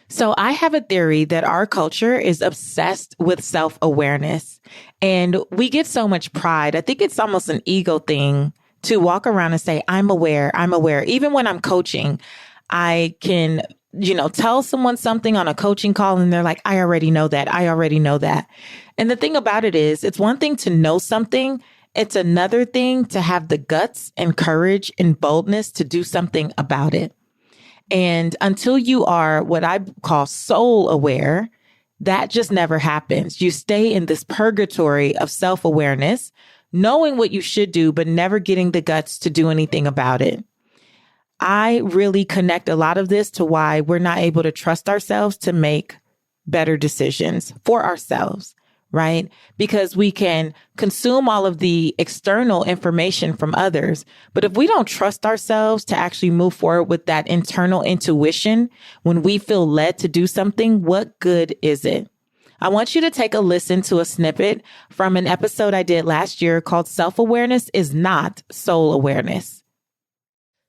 So I have a theory that our culture is obsessed with self-awareness, and we get so much pride. I think it's almost an ego thing to walk around and say, I'm aware, I'm aware. Even when I'm coaching, I can, tell someone something on a coaching call and they're like, I already know that. I already know that. And the thing about it is, it's one thing to know something. It's another thing to have the guts and courage and boldness to do something about it. And until you are what I call soul aware, that just never happens. You stay in this purgatory of self-awareness, knowing what you should do, but never getting the guts to do anything about it. I really connect a lot of this to why we're not able to trust ourselves to make better decisions for ourselves, right? Because we can consume all of the external information from others. But if we don't trust ourselves to actually move forward with that internal intuition, when we feel led to do something, what good is it? I want you to take a listen to a snippet from an episode I did last year called Self-Awareness is Not Soul Awareness.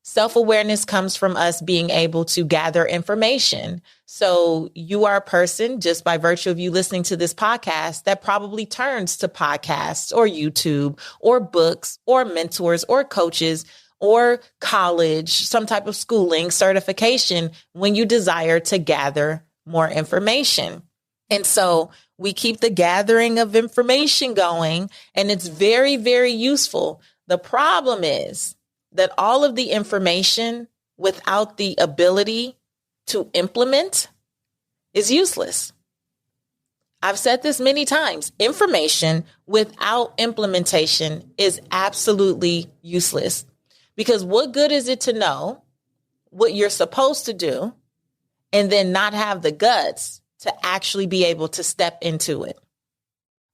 Self-awareness comes from us being able to gather information. So you are a person, just by virtue of you listening to this podcast, that probably turns to podcasts or YouTube or books or mentors or coaches or college, some type of schooling, certification, when you desire to gather more information. And so we keep the gathering of information going, and it's very, very useful. The problem is that all of the information without the ability to implement is useless. I've said this many times. Information without implementation is absolutely useless, because what good is it to know what you're supposed to do and then not have the guts to actually be able to step into it?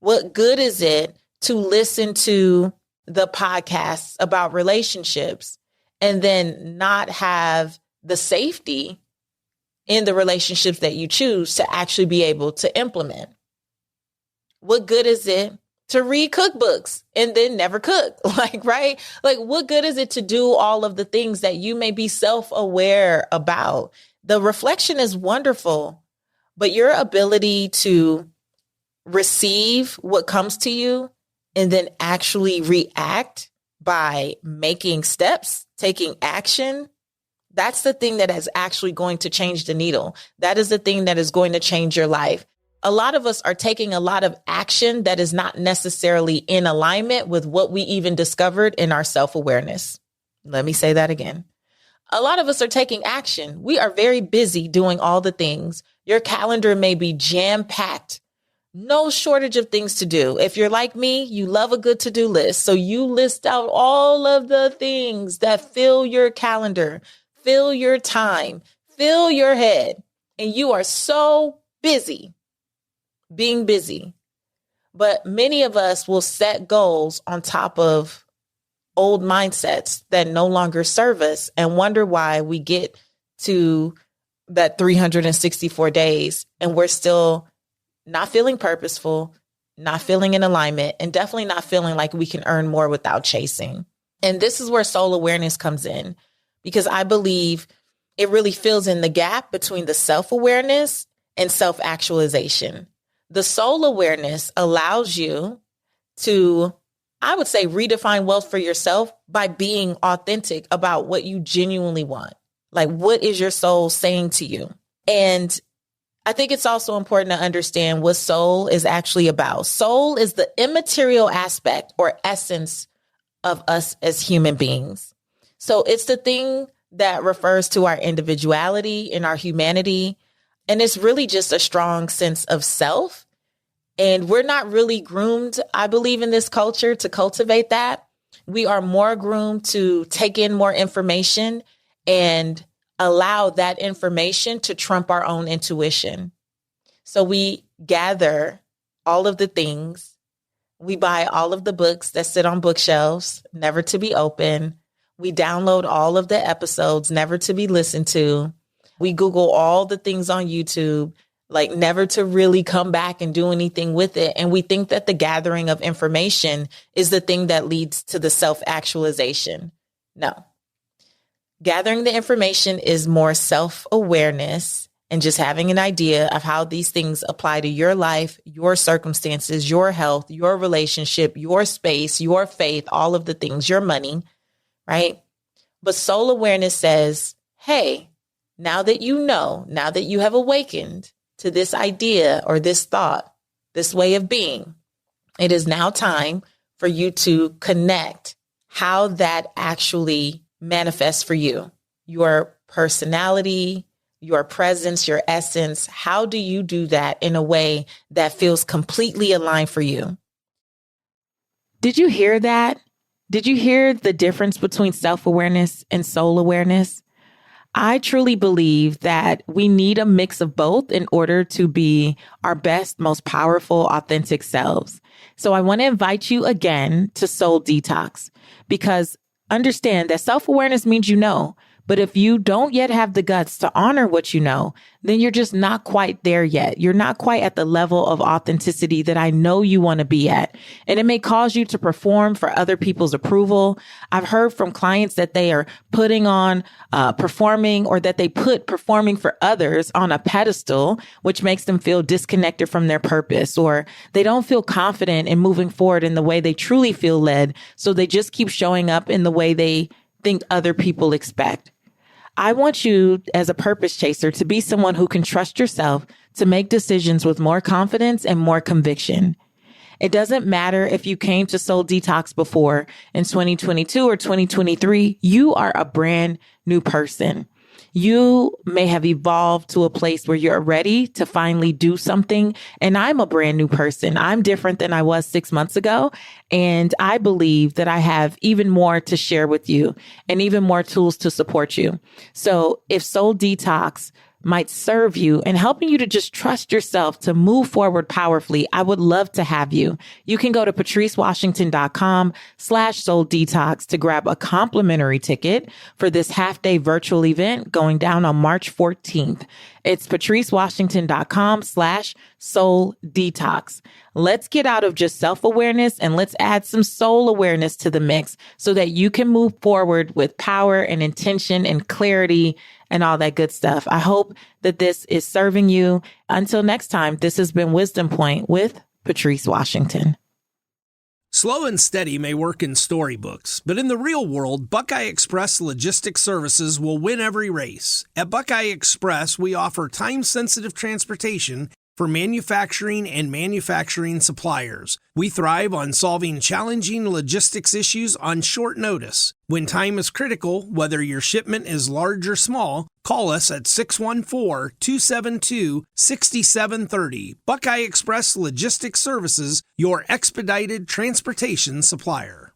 What good is it to listen to the podcasts about relationships and then not have the safety in the relationships that you choose to actually be able to implement? What good is it to read cookbooks and then never cook? Right? What good is it to do all of the things that you may be self-aware about? The reflection is wonderful, but your ability to receive what comes to you and then actually react by making steps, taking action, that's the thing that is actually going to change the needle. That is the thing that is going to change your life. A lot of us are taking a lot of action that is not necessarily in alignment with what we even discovered in our self-awareness. Let me say that again. A lot of us are taking action. We are very busy doing all the things. Your calendar may be jam-packed. No shortage of things to do. If you're like me, you love a good to-do list. So you list out all of the things that fill your calendar, fill your time, fill your head. And you are so busy being busy. But many of us will set goals on top of old mindsets that no longer serve us and wonder why we get to that 364 days and we're still not feeling purposeful, not feeling in alignment, and definitely not feeling like we can earn more without chasing. And this is where soul awareness comes in, because I believe it really fills in the gap between the self-awareness and self-actualization. The soul awareness allows you to, I would say, redefine wealth for yourself by being authentic about what you genuinely want. Like, what is your soul saying to you? And I think it's also important to understand what soul is actually about. Soul is the immaterial aspect or essence of us as human beings. So it's the thing that refers to our individuality and our humanity. And it's really just a strong sense of self. And we're not really groomed, I believe, in this culture to cultivate that. We are more groomed to take in more information and allow that information to trump our own intuition. So we gather all of the things. We buy all of the books that sit on bookshelves, never to be open. We download all of the episodes, never to be listened to. We Google all the things on YouTube, like never to really come back and do anything with it. And we think that the gathering of information is the thing that leads to the self-actualization. No. Gathering the information is more self-awareness and just having an idea of how these things apply to your life, your circumstances, your health, your relationship, your space, your faith, all of the things, your money, right? But soul awareness says, hey, now that you know, now that you have awakened to this idea or this thought, this way of being, it is now time for you to connect how that actually manifests for you, your personality, your presence, your essence. How do you do that in a way that feels completely aligned for you? Did you hear that? Did you hear the difference between self-awareness and soul awareness? I truly believe that we need a mix of both in order to be our best, most powerful, authentic selves. So I want to invite you again to Soul Detox, because understand that self-awareness means you know. But if you don't yet have the guts to honor what you know, then you're just not quite there yet. You're not quite at the level of authenticity that I know you want to be at. And it may cause you to perform for other people's approval. I've heard from clients that they are putting on performing, or that they put performing for others on a pedestal, which makes them feel disconnected from their purpose, or they don't feel confident in moving forward in the way they truly feel led. So they just keep showing up in the way they think other people expect. I want you as a purpose chaser to be someone who can trust yourself to make decisions with more confidence and more conviction. It doesn't matter if you came to Soul Detox before in 2022 or 2023, you are a brand new person. You may have evolved to a place where you're ready to finally do something. And I'm a brand new person. I'm different than I was 6 months ago. And I believe that I have even more to share with you and even more tools to support you. So if Soul Detox might serve you and helping you to just trust yourself to move forward powerfully, I would love to have you. You can go to patricewashington.com/soul detox to grab a complimentary ticket for this half-day virtual event going down on March 14th. It's patricewashington.com/soul detox. Let's get out of just self-awareness and let's add some soul awareness to the mix so that you can move forward with power and intention and clarity and all that good stuff. I hope that this is serving you. Until next time, this has been Wisdom Point with Patrice Washington. Slow and steady may work in storybooks, but in the real world, Buckeye Express Logistics Services will win every race. At Buckeye Express, we offer time-sensitive transportation for manufacturing and manufacturing suppliers. We thrive on solving challenging logistics issues on short notice. When time is critical, whether your shipment is large or small, call us at 614-272-6730. Buckeye Express Logistics Services, your expedited transportation supplier.